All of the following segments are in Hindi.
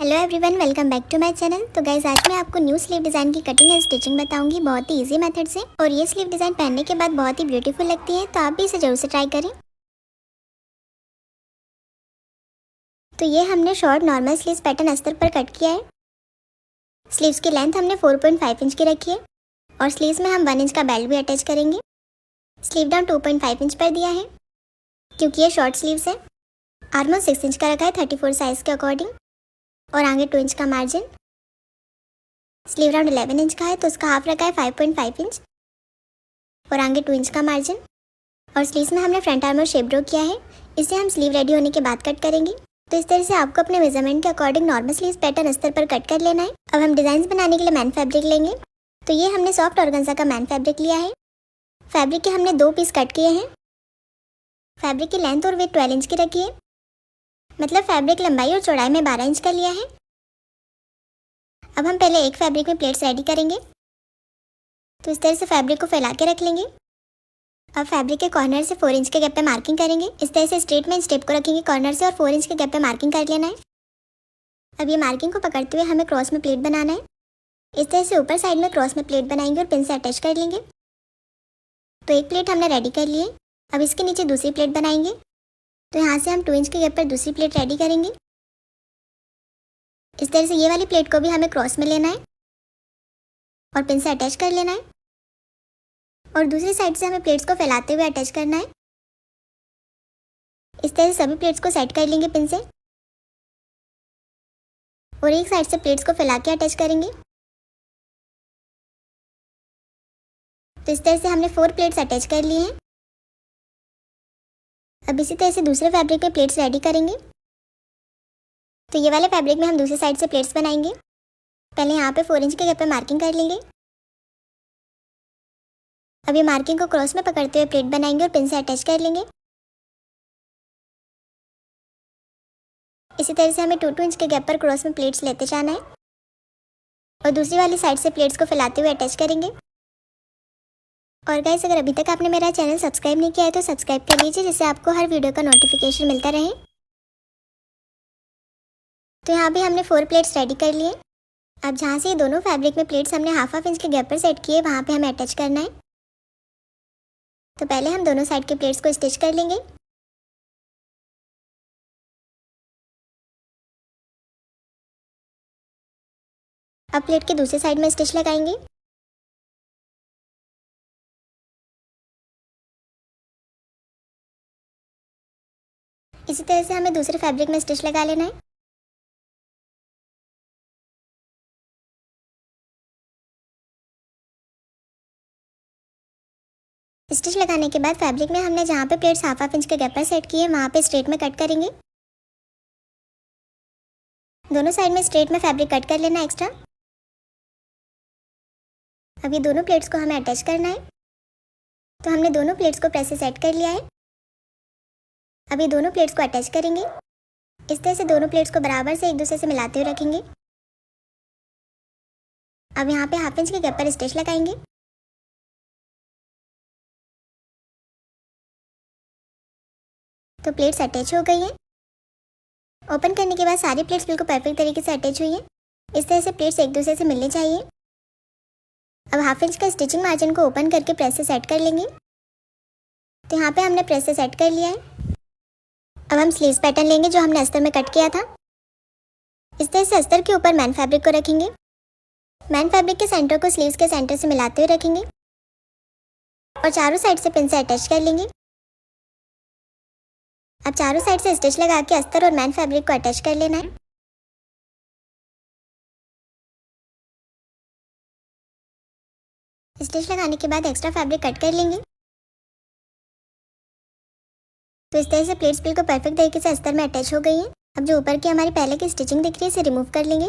Hello everyone, welcome back to my channel. तो गाइज आज मैं आपको न्यू स्लीव डिज़ाइन की कटिंग एंड स्टिचिंग बताऊंगी बहुत ही इजी मेथड से। और ये स्लीव डिज़ाइन पहनने के बाद बहुत ही ब्यूटीफुल लगती है, तो आप भी इसे जरूर से ट्राई करें। तो ये हमने शॉर्ट नॉर्मल स्लीव्स पैटर्न अस्तर पर कट किया है। स्लीव्स की लेंथ हमने 4.5 इंच की रखी है और स्लीव्स में हम 1 इंच का बेल्ट भी अटैच करेंगे। स्लीव डाउन 2.5 इंच पर दिया है क्योंकि ये शॉर्ट स्लीव्स है। आर्मोल 6 इंच का रखा है 34 साइज के अकॉर्डिंग और आगे 2 इंच का मार्जिन। स्लीव राउंड 11 इंच का है तो उसका हाफ रखा है 5.5 इंच और आगे 2 इंच का मार्जिन। और स्लीव्स में हमने फ्रंट आर्मर शेप ड्रॉ किया है, इसे हम स्लीव रेडी होने के बाद कट करेंगे। तो इस तरह से आपको अपने मेजरमेंट के अकॉर्डिंग नॉर्मल स्लीव्स पैटर्न अस्तर पर कट कर लेना है। अब हम डिजाइन बनाने के लिए मैन फैब्रिक लेंगे। तो ये हमने सॉफ्ट ऑर्गेन्जा का मैन फैब्रिक लिया है। फैब्रिक के हमने 2 पीस कट किए हैं। फैब्रिक की लेंथ और वेट 12 इंच की रखी है, मतलब फैब्रिक लंबाई और चौड़ाई में 12 इंच का लिया है। अब हम पहले एक फैब्रिक में प्लेट्स रेडी करेंगे। तो इस तरह से फैब्रिक को फैला के रख लेंगे। अब फैब्रिक के कॉर्नर से 4 इंच के गैप पे मार्किंग करेंगे। इस तरह से स्ट्रेट में स्टेप को रखेंगे कॉर्नर से और 4 इंच के गैप पे मार्किंग कर लेना है। अब ये मार्किंग को पकड़ते हुए हमें क्रॉस में प्लेट बनाना है। इस तरह से ऊपर साइड में क्रॉस में प्लेट बनाएंगे और पिन से अटैच कर लेंगे। तो एक प्लेट हमने रेडी कर ली है। अब इसके नीचे दूसरी प्लेट बनाएंगे। तो यहाँ से हम 2 इंच के गैप पर दूसरी प्लेट रेडी करेंगे। इस तरह से ये वाली प्लेट को भी हमें क्रॉस में लेना है और पिन से अटैच कर लेना है और दूसरी साइड से हमें प्लेट्स को फैलाते हुए अटैच करना है। इस तरह से सभी प्लेट्स को सेट कर लेंगे पिन से और एक साइड से प्लेट्स को फैला के अटैच करेंगे। तो इस तरह से हमने 4 प्लेट्स अटैच कर लिए हैं। अब इसी तरह से दूसरे फैब्रिक में प्लेट्स रेडी करेंगे। तो ये वाले फैब्रिक में हम दूसरी साइड से प्लेट्स बनाएंगे। पहले यहाँ पे 4 इंच के गैप पे मार्किंग कर लेंगे। अब ये मार्किंग को क्रॉस में पकड़ते हुए प्लेट बनाएंगे और पिन से अटैच कर लेंगे। इसी तरह से हमें 2-2 इंच के गैप पर क्रॉस में प्लेट्स लेते जाना है और दूसरी वाली साइड से प्लेट्स को फैलाते हुए अटैच करेंगे। और गाइस, अगर अभी तक आपने मेरा चैनल सब्सक्राइब नहीं किया है तो सब्सक्राइब कर लीजिए, जिससे आपको हर वीडियो का नोटिफिकेशन मिलता रहे। तो यहाँ भी हमने 4 प्लेट्स रेडी कर लिए। अब जहाँ से ये दोनों फैब्रिक में प्लेट्स हमने हाफ इंच के गैप पर सेट किए, वहाँ पे हमें अटैच करना है। तो पहले हम दोनों साइड के प्लेट्स को स्टिच कर लेंगे। अब प्लेट के दूसरी साइड में स्टिच लगाएंगे। इसी तरह से हमें दूसरे फैब्रिक में स्टिच लगा लेना है। स्टिच लगाने के बाद फैब्रिक में हमने जहाँ पे प्लेट्स हाफ इंच के गैप पर सेट किए, वहाँ पे स्ट्रेट में कट करेंगे। दोनों साइड में स्ट्रेट में फैब्रिक कट कर लेना एक्स्ट्रा। अब ये दोनों प्लेट्स को हमें अटैच करना है। तो हमने दोनों प्लेट्स को प्रेस से सेट कर लिया है। अब ये दोनों प्लेट्स को अटैच करेंगे। इस तरह से दोनों प्लेट्स को बराबर से एक दूसरे से मिलाते हुए रखेंगे। अब यहाँ पे हाफ इंच के गैप पर स्टिच लगाएंगे। तो प्लेट्स अटैच हो गई हैं। ओपन करने के बाद सारी प्लेट्स बिल्कुल परफेक्ट तरीके से अटैच हुई हैं। इस तरह से प्लेट्स एक दूसरे से मिलने चाहिए। अब हाफ इंच का स्टिचिंग मार्जिन को ओपन करके प्रेस से सेट कर लेंगे। तो यहाँ पे हमने प्रेस से सेट कर लिया है। अब हम स्लीव्स पैटर्न लेंगे जो हमने अस्तर में कट किया था। इस तरह से अस्तर के ऊपर मैन फैब्रिक को रखेंगे। मैन फैब्रिक के सेंटर को स्लीव्स के सेंटर से मिलाते हुए रखेंगे और चारों साइड से पिन से अटैच कर लेंगे। अब चारों साइड से स्टिच लगा के अस्तर और मैन फैब्रिक को अटैच कर लेना है। स्टिच लगाने के बाद एक्स्ट्रा फैब्रिक कट कर लेंगे। तो इस तरह से प्लेट्स बिल्कुल परफेक्ट तरीके से अस्तर में अटैच हो गई हैं। अब जो ऊपर की हमारी पहले की स्टिचिंग दिख रही है, इसे रिमूव कर लेंगे।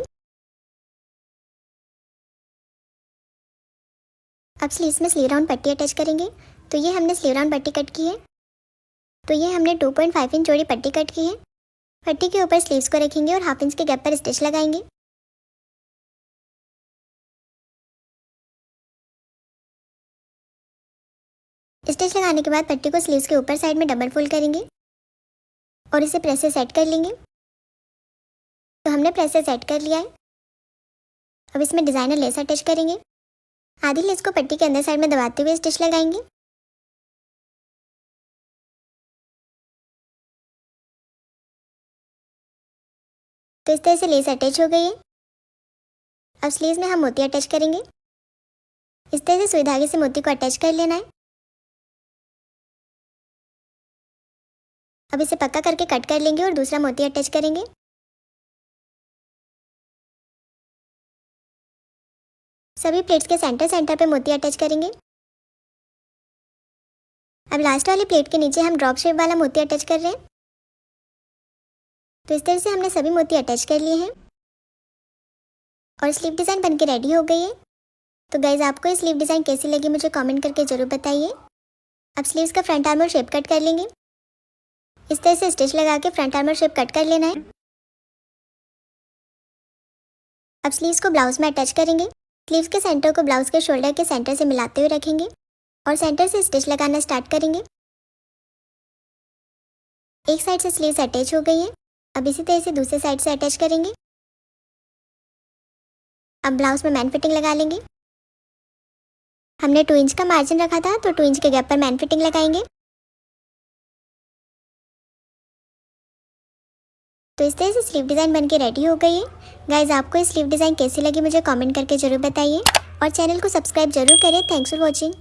अब स्लीव्स में स्लीव राउंड पट्टी अटैच करेंगे। तो ये हमने स्लीव राउंड पट्टी कट की है। तो ये हमने 2.5 इंच चौड़ी पट्टी कट की है। पट्टी के ऊपर स्लीव्स को रखेंगे और हाफ इंच के गैप पर स्टिच लगाएंगे। स्टिच लगाने के बाद पट्टी को स्लीव्स के ऊपर साइड में डबल फोल्ड करेंगे और इसे प्रेस से सेट कर लेंगे। तो हमने प्रेस से सेट कर लिया है। अब इसमें डिज़ाइनर लेस अटैच करेंगे। आधी लेस को पट्टी के अंदर साइड में दबाते हुए स्टिच लगाएंगे। तो इस तरह से लेस अटैच हो गई है। अब स्लीव्स में हम मोती अटैच करेंगे। इस तरह से सुई धागे से मोती को अटैच कर लेना है। अब इसे पक्का करके कट कर लेंगे और दूसरा मोती अटैच करेंगे। सभी प्लेट्स के सेंटर पे मोती अटैच करेंगे। अब लास्ट वाली प्लेट के नीचे हम ड्रॉप शेप वाला मोती अटैच कर रहे हैं। तो इस तरह से हमने सभी मोती अटैच कर लिए हैं और स्लीव डिज़ाइन बनके रेडी हो गई है। तो गाइज आपको ये स्लीव डिज़ाइन कैसी लगी मुझे कमेंट करके ज़रूर बताइए। अब स्लीव्स का फ्रंट आर्मर शेप कट कर लेंगे। इस तरह से स्टिच लगा के फ्रंट आर्मर शेप कट कर लेना है। अब स्लीव्स को ब्लाउज में अटैच करेंगे। स्लीव्स के सेंटर को ब्लाउज के शोल्डर के सेंटर से मिलाते हुए रखेंगे और सेंटर से स्टिच लगाना स्टार्ट करेंगे। एक साइड से स्लीव्स अटैच हो गई है। अब इसी तरह से दूसरे साइड से अटैच करेंगे। अब ब्लाउज में मैन फिटिंग लगा लेंगे। हमने 2 इंच का मार्जिन रखा था तो 2 इंच के गैप पर मैन फिटिंग लगाएंगे। तो इस तरह से स्लीव डिज़ाइन बनके रेडी हो गई है। गाइज आपको ये स्लीव डिज़ाइन कैसी लगी मुझे कमेंट करके ज़रूर बताइए और चैनल को सब्सक्राइब जरूर करें। Thanks for watching.